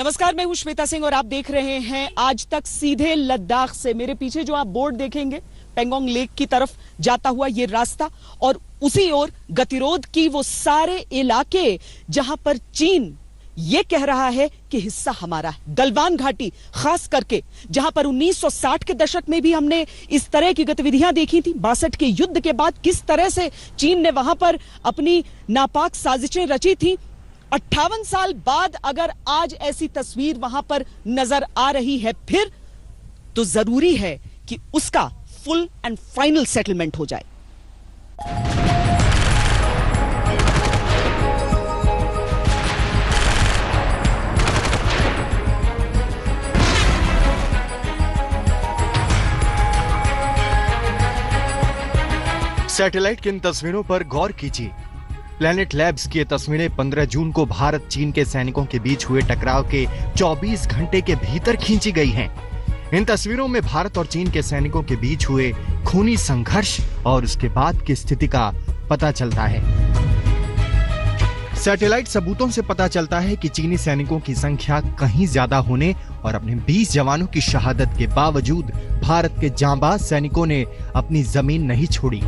नमस्कार, मैं हूं श्वेता सिंह और आप देख रहे हैं आज तक सीधे लद्दाख से। मेरे पीछे जो आप बोर्ड देखेंगे, पेंगोंग लेक की तरफ जाता हुआ ये रास्ता और उसी ओर गतिरोध की वो सारे इलाके जहां पर चीन ये कह रहा है कि हिस्सा हमारा है। गलवान घाटी खास करके जहां पर 1960 के दशक में भी हमने इस तरह की गतिविधियां देखी थी। 62 के युद्ध के बाद किस तरह से चीन ने वहां पर अपनी नापाक साजिशें रची थी। 58 साल बाद अगर आज ऐसी तस्वीर वहां पर नजर आ रही है फिर, तो जरूरी है कि उसका फुल एंड फाइनल सेटलमेंट हो जाए। सैटेलाइट की इन तस्वीरों पर गौर कीजिए। प्लैनेट लैब्स की ये तस्वीरें 15 जून को भारत चीन के सैनिकों के बीच हुए टकराव के 24 घंटे के भीतर खींची गई हैं। इन तस्वीरों में भारत और चीन के सैनिकों के बीच हुए खूनी संघर्ष और उसके बाद की स्थिति का पता चलता है। सैटेलाइट सबूतों से पता चलता है कि चीनी सैनिकों की संख्या कहीं ज्यादा होने और अपने 20 जवानों की शहादत के बावजूद भारत के जांबाज सैनिकों ने अपनी जमीन नहीं छोड़ी।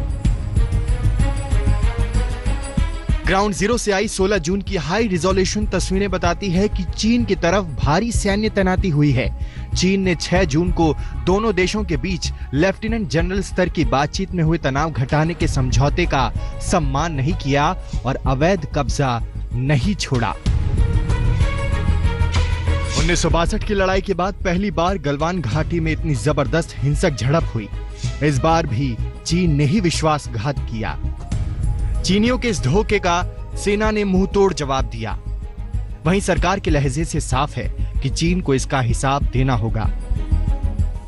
ग्राउंड जीरो से आई 16 जून की हाई रिजोल्यूशन तस्वीरें बताती है कि चीन की तरफ भारी सैन्य तैनाती हुई है। चीन ने 6 जून को दोनों देशों के बीच लेफ्टिनेंट जनरल स्तर की बातचीत में हुए तनाव घटाने के समझौते का सम्मान नहीं किया और अवैध कब्जा नहीं छोड़ा। 1962 की लड़ाई के बाद पहली बार गलवान घाटी में इतनी जबरदस्त हिंसक झड़प हुई। इस बार भी चीन ने ही विश्वासघात किया। चीनियों के इस धोखे का सेना ने मुंह तोड़ जवाब दिया। वहीं सरकार के लहजे से साफ है कि चीन को इसका हिसाब देना होगा।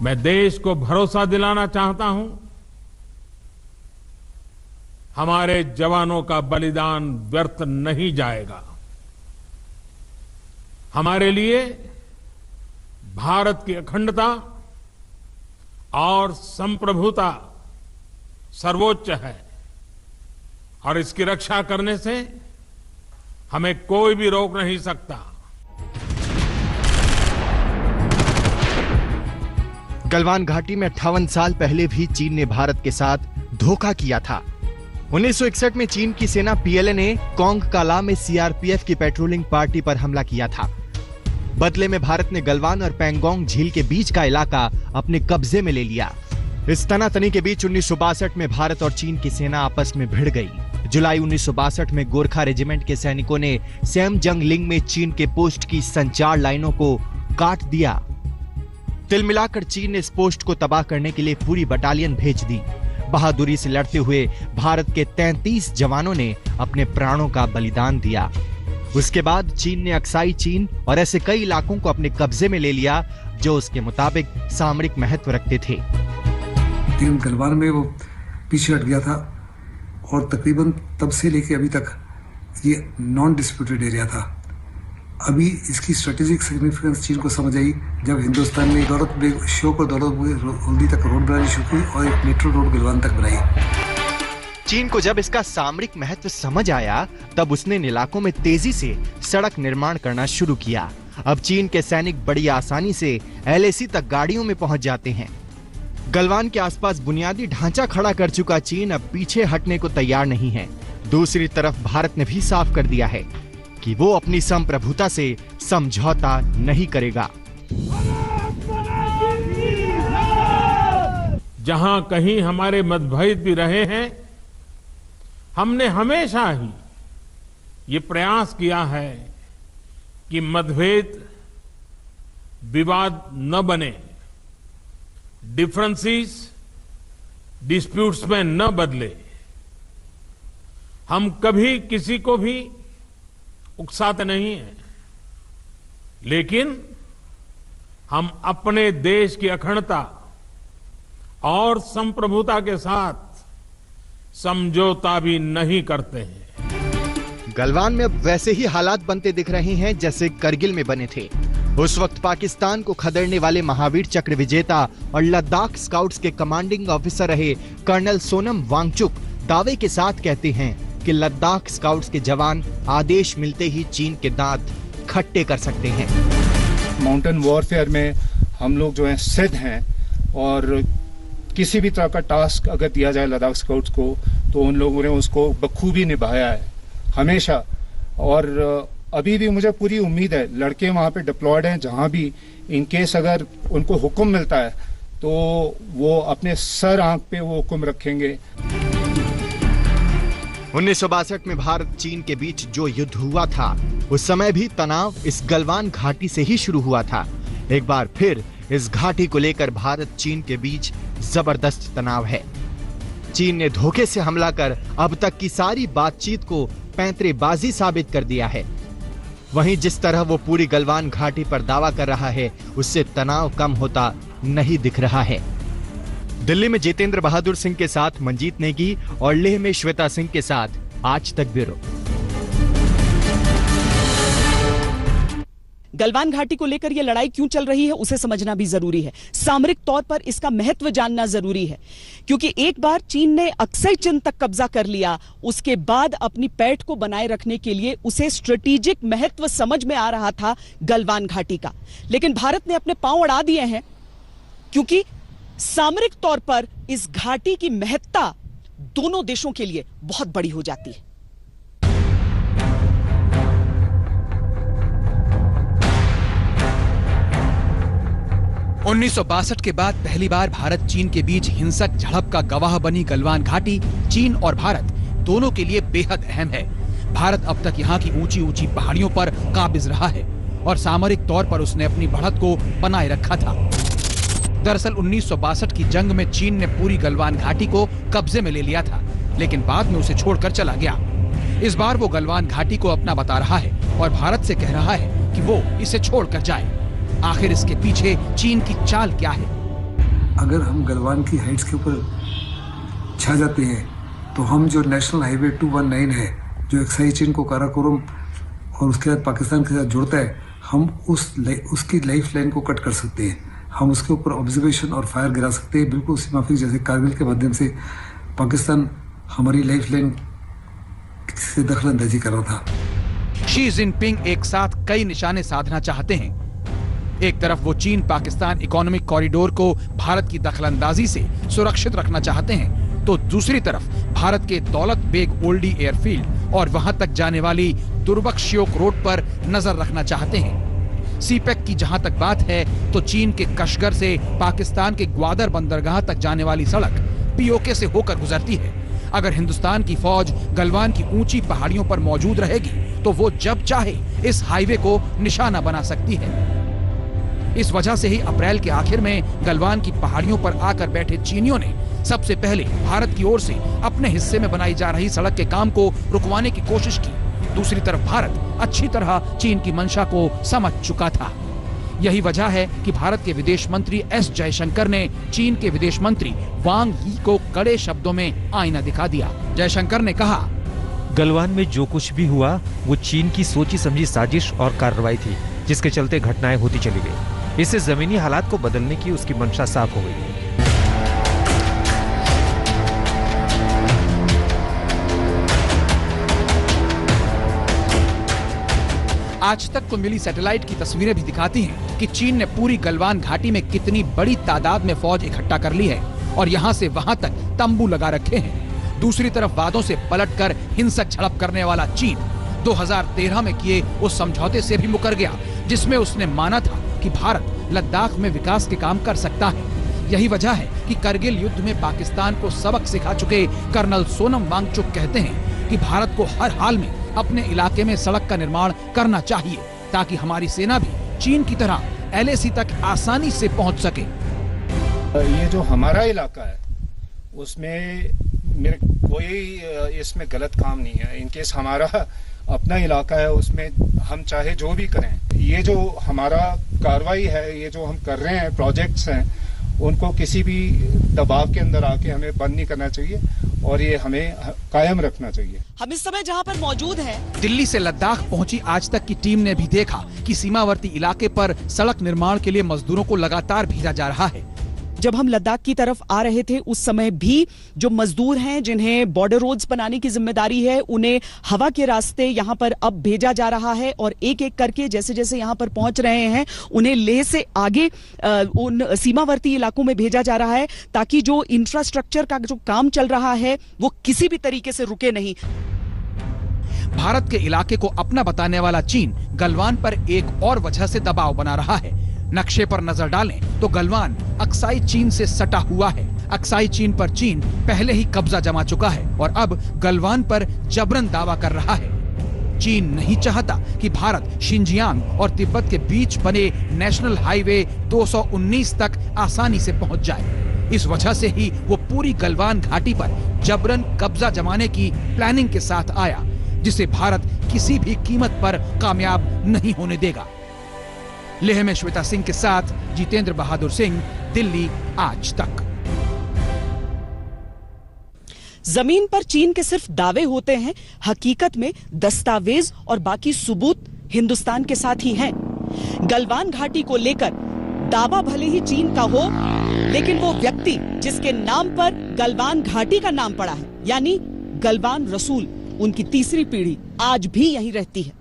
मैं देश को भरोसा दिलाना चाहता हूं, हमारे जवानों का बलिदान व्यर्थ नहीं जाएगा। हमारे लिए भारत की अखंडता और संप्रभुता सर्वोच्च है और इसकी रक्षा करने से हमें कोई भी रोक नहीं सकता। गलवान घाटी में 58 साल पहले भी चीन ने भारत के साथ धोखा किया था। 1961 में चीन की सेना पीएलए ने कोंग काला में सीआरपीएफ की पेट्रोलिंग पार्टी पर हमला किया था। बदले में भारत ने गलवान और पेंगोंग झील के बीच का इलाका अपने कब्जे में ले लिया। इस तनातनी के बीच 1962 में भारत और चीन की सेना आपस में भिड़ गई। जुलाई 1962 में गोरखा रेजिमेंट के सैनिकों ने सेमजंगलिंग में चीन के पोस्ट की संचार लाइनों को काट दिया। तिल मिलाकर चीन ने इस पोस्ट को तबाह करने के लिए पूरी बटालियन भेज दी। बहादुरी से लड़ते हुए भारत के 33 जवानों ने अपने प्राणों का बलिदान दिया। उसके बाद चीन ने अक्साई चीन और ऐसे कई इलाकों को अपने कब्जे में ले लिया जो उसके मुताबिक सामरिक महत्व रखते थे। लेकिन गलवान में वो पीछे हट गया था और तकरीबन तब से लेके अभी तक ये नॉन डिस्प्यूटेड एरिया था। अभी इसकी स्ट्रेटेजिक सिग्निफिकेंस चीन को समझ आई जब हिंदुस्तान ने दौलत शो को हल्दी तक रोड बनानी शुरू की और एक मेट्रो रोड गलवान तक बनाई। चीन को जब इसका सामरिक महत्व समझ आया तब उसने इन इलाकों में तेजी से सड़क निर्माण करना शुरू किया। अब चीन के सैनिक बड़ी आसानी से LAC तक गाड़ियों में पहुंच जाते हैं। गलवान के आसपास बुनियादी ढांचा खड़ा कर चुका चीन अब पीछे हटने को तैयार नहीं है। दूसरी तरफ भारत ने भी साफ कर दिया है कि वो अपनी संप्रभुता से समझौता नहीं करेगा। जहां कहीं हमारे मतभेद भी रहे हैं, हमने हमेशा ही ये प्रयास किया है कि मतभेद विवाद न बने, डिफरेंसेस डिस्प्यूट्स में न बदले। हम कभी किसी को भी उकसाते नहीं हैं, लेकिन हम अपने देश की अखंडता और संप्रभुता के साथ समझौता भी नहीं करते हैं। गलवान में अब वैसे ही हालात बनते दिख रहे हैं जैसे करगिल में बने थे। उस वक्त पाकिस्तान को खदेड़ने वाले महावीर चक्र विजेता और लद्दाख स्काउट्स के कमांडिंग ऑफिसर रहे कर्नल सोनम वांगचुक दावे के साथ कहते हैं कि लद्दाख स्काउट्स के जवान आदेश मिलते ही चीन के दांत खट्टे कर सकते हैं। माउंटेन वॉरफेयर में हम लोग जो हैं सिद्ध हैं, और किसी भी तरह का टास्क अगर दिया जाए लद्दाख स्काउट्स को तो उन लोगों ने उसको बखूबी निभाया है हमेशा। और अभी भी मुझे पूरी उम्मीद है, लड़के वहाँ पे डिप्लॉयड हैं, जहाँ भी इन केस अगर उनको हुक्म मिलता है तो वो अपने सर आंख पे वो हुक्म रखेंगे। 1962 में भारत चीन के बीच जो युद्ध हुआ था, उस समय भी तनाव इस गलवान घाटी से ही शुरू हुआ था। एक बार फिर इस घाटी को लेकर भारत चीन के बीच जबरदस्त तनाव है। चीन ने धोखे से हमला कर अब तक की सारी बातचीत को पैंतरेबाजी साबित कर दिया है। वहीं जिस तरह वो पूरी गलवान घाटी पर दावा कर रहा है, उससे तनाव कम होता नहीं दिख रहा है। दिल्ली में जितेंद्र बहादुर सिंह के साथ मंजीत नेगी और लेह में श्वेता सिंह के साथ आज तक ब्यूरो। गलवान घाटी को लेकर यह लड़ाई क्यों चल रही है उसे समझना भी जरूरी है। सामरिक तौर पर इसका महत्व जानना जरूरी है, क्योंकि एक बार चीन ने अक्सई चिन तक कब्जा कर लिया, उसके बाद अपनी पैठ को बनाए रखने के लिए उसे स्ट्रेटेजिक महत्व समझ में आ रहा था गलवान घाटी का। लेकिन भारत ने अपने पांव अड़ा दिए हैं, क्योंकि सामरिक तौर पर इस घाटी की महत्ता दोनों देशों के लिए बहुत बड़ी हो जाती है। उन्नीस के बाद पहली बार भारत चीन के बीच हिंसक झड़प का गवाह बनी गलवान घाटी चीन और भारत दोनों के लिए बेहद अहम है। भारत अब तक यहाँ की ऊंची ऊंची पहाड़ियों पर काबिज रहा है और सामरिक तौर पर उसने अपनी बढ़त को बनाए रखा था। दरअसल 1962 की जंग में चीन ने पूरी गलवान घाटी को कब्जे में ले लिया था, लेकिन बाद में उसे छोड़कर चला गया। इस बार वो गलवान घाटी को अपना बता रहा है और भारत से कह रहा है कि वो इसे छोड़कर जाए। आखिर इसके पीछे चीन की चाल क्या है? अगर हम गलवान की हाइट्स के ऊपर छा जाते हैं तो हम जो नेशनल हाईवे 219 है, जो अक्साई चीन को काराकोरम और उसके बाद पाकिस्तान के साथ जोड़ता है, हम उसकी लाइफ लाइन को कट कर सकते हैं। हम उसके ऊपर ऑब्जर्वेशन और फायर गिरा सकते हैं, बिल्कुल सीमा फिक्स जैसे कारगिल के माध्यम से पाकिस्तान हमारी लाइफ लाइन से दखलंदाजी कर रहा था। शी जिनपिंग एक साथ कई निशाने साधना चाहते हैं। एक तरफ वो चीन पाकिस्तान इकोनॉमिक कॉरिडोर को भारत की दखलंदाजी से सुरक्षित रखना चाहते हैं, तो दूसरी तरफ भारत के दौलत बेग ओल्डी एयरफील्ड और वहां तक जाने वाली दुर्बक-श्योक रोड पर नजर रखना चाहते हैं। सीपेक की जहां तक बात है तो चीन के कशगर से पाकिस्तान के ग्वादर बंदरगाह तक जाने वाली सड़क पीओके से होकर गुजरती है। अगर हिंदुस्तान की फौज गलवान की ऊंची पहाड़ियों पर मौजूद रहेगी तो वो जब चाहे इस हाईवे को निशाना बना सकती है। इस वजह से ही अप्रैल के आखिर में गलवान की पहाड़ियों पर आकर बैठे चीनियों ने सबसे पहले भारत की ओर से अपने हिस्से में बनाई जा रही सड़क के काम को रुकवाने की कोशिश की। दूसरी तरफ भारत अच्छी तरह चीन की मंशा को समझ चुका था। यही वजह है कि भारत के विदेश मंत्री एस जयशंकर ने चीन के विदेश मंत्री वांग यी को कड़े शब्दों में आईना दिखा दिया। जयशंकर ने कहा, गलवान में जो कुछ भी हुआ वो चीन की सोची समझी साजिश और कार्रवाई थी, जिसके चलते घटनाएं होती चली गई। इससे जमीनी हालात को बदलने की उसकी मंशा साफ हो गई। आज तक को मिली सैटेलाइट की तस्वीरें भी दिखाती हैं कि चीन ने पूरी गलवान घाटी में कितनी बड़ी तादाद में फौज इकट्ठा कर ली है और यहाँ से वहाँ तक तंबू लगा रखे हैं। दूसरी तरफ वादों से पलटकर हिंसक झड़प करने वाला चीन 2013 में किए उस समझौते से भी मुकर गया, जिसमें उसने माना था कि भारत लद्दाख में विकास के काम कर सकता है। यही वजह है कि करगिल युद्ध में पाकिस्तान को सबक सिखा चुके कर्नल सोनम वांगचुक कहते हैं कि भारत को हर हाल में अपने इलाके में सड़क का निर्माण करना चाहिए, ताकि हमारी सेना भी चीन की तरह LAC तक आसानी से पहुंच सके। ये जो हमारा इलाका है उसमें मेरे कोई इसमें गलत काम नहीं है। इनकेस हमारा अपना इलाका है, उसमें हम चाहे जो भी करें, ये जो हमारा कार्रवाई है, ये जो हम कर रहे हैं प्रोजेक्ट्स हैं, उनको किसी भी दबाव के अंदर आके हमें बंद नहीं करना चाहिए और ये हमें कायम रखना चाहिए। हम इस समय जहां पर मौजूद हैं, दिल्ली से लद्दाख पहुंची आज तक की टीम ने भी देखा कि सीमावर्ती इलाके पर सड़क निर्माण के लिए मजदूरों को लगातार भेजा जा रहा है। जब हम लद्दाख की तरफ आ रहे थे उस समय भी जो मजदूर हैं जिन्हें बॉर्डर रोड्स बनाने की जिम्मेदारी है, उन्हें हवा के रास्ते यहां पर अब भेजा जा रहा है और एक एक करके जैसे जैसे यहां पर पहुंच रहे हैं उन्हें लेह से आगे उन सीमावर्ती इलाकों में भेजा जा रहा है, ताकि जो इंफ्रास्ट्रक्चर का जो काम चल रहा है वो किसी भी तरीके से रुके नहीं। भारत के इलाके को अपना बताने वाला चीन गलवान पर एक और वजह से दबाव बना रहा है। नक्शे पर नजर डालें तो गलवान अक्साई चीन से सटा हुआ है। अक्साई चीन पर चीन पहले ही कब्जा जमा चुका है और अब गलवान पर जबरन दावा कर रहा है। चीन नहीं चाहता कि भारत शिनजियांग और तिब्बत के बीच बने नेशनल हाईवे 219 तक आसानी से पहुंच जाए। इस वजह से ही वो पूरी गलवान घाटी पर जबरन कब्जा जमाने की प्लानिंग के साथ आया, जिसे भारत किसी भी कीमत पर कामयाब नहीं होने देगा। लेह में श्वेता सिंह के साथ जितेंद्र बहादुर सिंह, दिल्ली आज तक। जमीन पर चीन के सिर्फ दावे होते हैं, हकीकत में दस्तावेज और बाकी सबूत हिंदुस्तान के साथ ही हैं। गलवान घाटी को लेकर दावा भले ही चीन का हो, लेकिन वो व्यक्ति जिसके नाम पर गलवान घाटी का नाम पड़ा है, यानी गलवान रसूल, उनकी तीसरी पीढ़ी आज भी यहीं रहती है।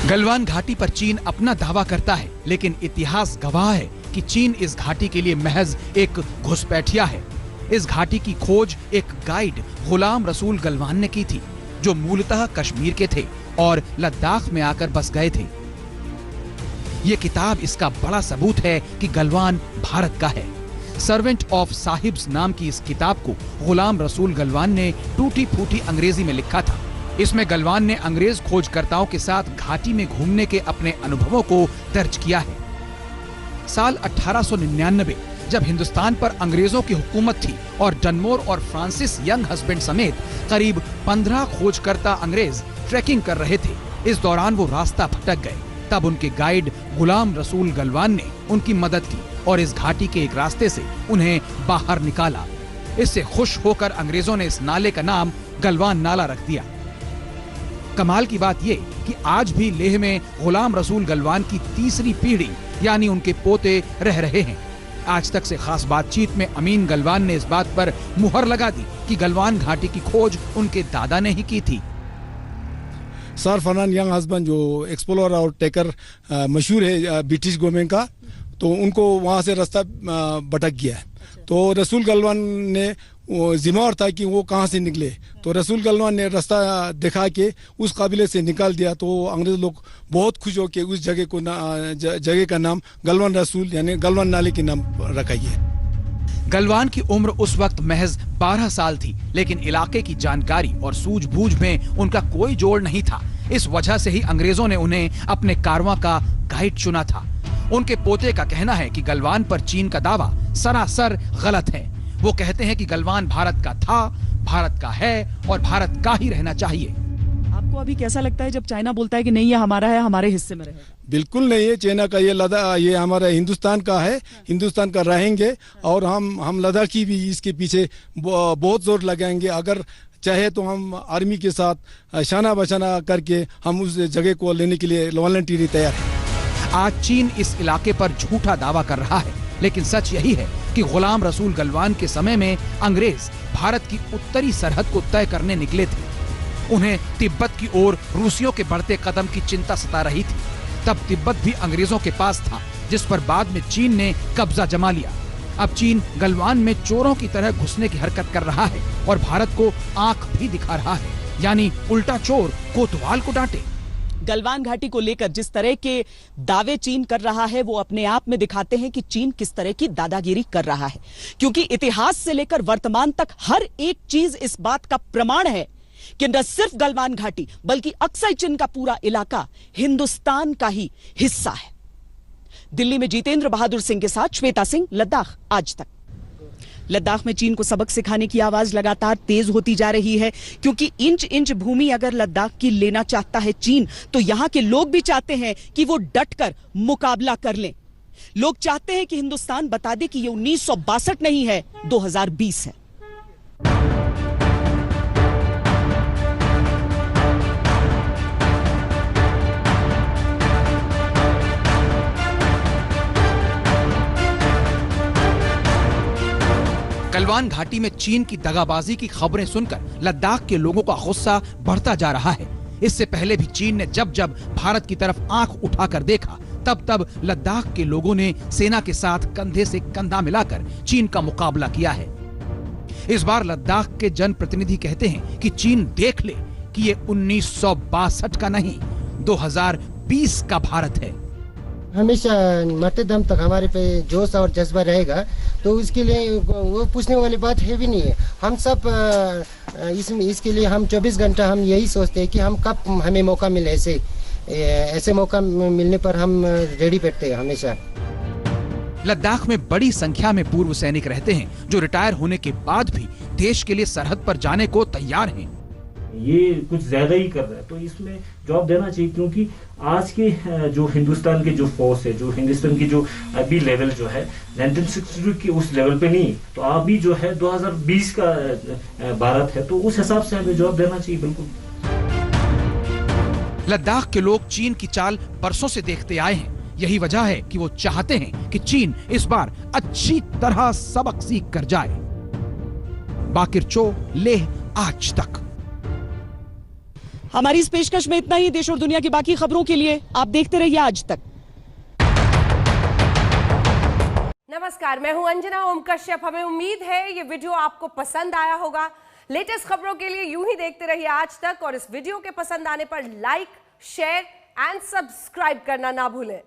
गलवान घाटी पर चीन अपना दावा करता है, लेकिन इतिहास गवाह है कि चीन इस घाटी के लिए महज एक घुसपैठिया है। इस घाटी की खोज एक गाइड गुलाम रसूल गलवान ने की थी, जो मूलतः कश्मीर के थे और लद्दाख में आकर बस गए थे। ये किताब इसका बड़ा सबूत है कि गलवान भारत का है। सर्वेंट ऑफ साहिब्स नाम की इस किताब को गुलाम रसूल गलवान ने टूटी फूटी अंग्रेजी में लिखा था। इसमें गलवान ने अंग्रेज खोजकर्ताओं के साथ घाटी में घूमने के अपने अनुभवों को दर्ज किया है। साल 1899 जब हिंदुस्तान पर अंग्रेजों की हुकूमत थी और डनमोर और फ्रांसिस यंग हस्बैंड समेत करीब 15 खोजकर्ता अंग्रेज ट्रैकिंग कर रहे थे, इस दौरान वो रास्ता भटक गए। तब उनके गाइड गुलाम रसूल गलवान ने उनकी मदद की और इस घाटी के एक रास्ते से उन्हें बाहर निकाला। इससे खुश होकर अंग्रेजों ने इस नाले का नाम गलवान नाला रख दिया। कमाल की बात ये कि आज भी लेह में गुलाम रसूल गलवान की तीसरी पीढ़ी यानी उनके पोते रह रहे हैं। आज तक से खास बातचीत में अमीन गलवान ने इस बात पर मुहर लगा दी कि गलवान घाटी की खोज उनके दादा ने ही की थी। सर फर्नांड यंग हस्बैंड जो एक्सप्लोरर और टेकर मशहूर है ब्रिटिश गवर्नमेंट का, तो उनको वहाँ से रास्ता भटक गया है। तो रसूल गलवान ने जिम्मेवार था कि वो कहाँ से निकले, तो रसूल गलवान ने रास्ता दिखा के उस काबिले से निकाल दिया। तो अंग्रेज लोग बहुत खुश होकर उस जगह का नाम गलवान रसूल यानी गलवान नाले के नाम रखा है। गलवान की उम्र उस वक्त महज 12 साल थी, लेकिन इलाके की जानकारी और सूझबूझ में उनका कोई जोड़ नहीं था। इस वजह से ही अंग्रेजों ने उन्हें अपने कारवां का गाइड चुना था। उनके पोते का कहना है कि गलवान पर चीन का दावा सरासर गलत है। वो कहते हैं कि गलवान भारत का था, भारत का है और भारत का ही रहना चाहिए। आपको अभी कैसा लगता है जब चाइना बोलता है कि नहीं ये हमारा है, हमारे हिस्से में रहेगा? बिल्कुल नहीं है, चाइना का ये हमारा हिंदुस्तान का है, हिंदुस्तान का रहेंगे और हम लद्दाखी भी इसके पीछे बहुत जोर लगाएंगे। अगर चाहे तो हम आर्मी के साथ शाना बशाना करके हम उस जगह को लेने के लिए वॉलंटियरली तैयार है। आज चीन इस इलाके पर झूठा दावा कर रहा है, लेकिन सच यही है कि गुलाम रसूल गलवान के समय में अंग्रेज भारत की उत्तरी सरहद को तय करने निकले थे। उन्हें तिब्बत की ओर रूसियों के बढ़ते कदम की चिंता सता रही थी। तब तिब्बत भी अंग्रेजों के पास था, जिस पर बाद में चीन ने कब्जा जमा लिया। अब चीन गलवान में चोरों की तरह घुसने की हरकत कर रहा है और भारत को आंख भी दिखा रहा है, यानी उल्टा चोर कोतवाल को डांटे। गलवान घाटी को लेकर जिस तरह के दावे चीन कर रहा है वो अपने आप में दिखाते हैं कि चीन किस तरह की दादागिरी कर रहा है, क्योंकि इतिहास से लेकर वर्तमान तक हर एक चीज इस बात का प्रमाण है कि न सिर्फ गलवान घाटी बल्कि अक्साई चीन का पूरा इलाका हिंदुस्तान का ही हिस्सा है। दिल्ली में जितेंद्र बहादुर सिंह के साथ श्वेता सिंह, लद्दाख आज तक। लद्दाख में चीन को सबक सिखाने की आवाज लगातार तेज होती जा रही है, क्योंकि इंच इंच भूमि अगर लद्दाख की लेना चाहता है चीन, तो यहां के लोग भी चाहते हैं कि वो डटकर मुकाबला कर लें। लोग चाहते हैं कि हिंदुस्तान बता दे कि ये 1962 नहीं है, 2020 है। गलवान घाटी में चीन की दगाबाजी की खबरें सुनकर लद्दाख के लोगों का गुस्सा बढ़ता जा रहा है। इससे पहले भी चीन ने जब जब भारत की तरफ आंख उठाकर देखा, तब तब लद्दाख के लोगों ने सेना के साथ कंधे से कंधा मिलाकर चीन का मुकाबला किया है। इस बार लद्दाख के जनप्रतिनिधि कहते हैं कि चीन देख ले कि ये 1962 का नहीं, 2020 का भारत है। हमेशा मरते दम तक हमारे पे जोश और जज्बा रहेगा, तो उसके लिए वो पूछने वाली बात है भी नहीं है। हम सब इसके लिए हम 24 घंटा हम यही सोचते हैं कि हम कब हमें मौका मिले, ऐसे मौका मिलने पर हम रेडी बैठते हैं हमेशा। लद्दाख में बड़ी संख्या में पूर्व सैनिक रहते हैं जो रिटायर होने के बाद भी देश के लिए सरहद पर जाने को तैयार हैं। ये कुछ ज्यादा ही कर रहा है, तो इसमें जवाब देना चाहिए, क्योंकि आज के जो हिंदुस्तान की जो फोर्स है, जो हिंदुस्तान की जो अभी लेवल जो है 1962 की उस लेवल पे नहीं, तो अभी जो है 2020 का भारत है, तो उस हिसाब से हमें जवाब देना चाहिए। बिल्कुल। लद्दाख के लोग चीन की चाल बरसों से देखते आए हैं। यही वजह है कि वो चाहते हैं कि चीन इस बार अच्छी तरह सबक सीख कर जाए। बाकिर चो, लेह, आज तक। हमारी इस पेशकश में इतना ही। देश और दुनिया की बाकी खबरों के लिए आप देखते रहिए आज तक। नमस्कार, मैं हूं अंजना ओम कश्यप। हमें उम्मीद है ये वीडियो आपको पसंद आया होगा। लेटेस्ट खबरों के लिए यूं ही देखते रहिए आज तक, और इस वीडियो के पसंद आने पर लाइक, शेयर एंड सब्सक्राइब करना ना भूलें।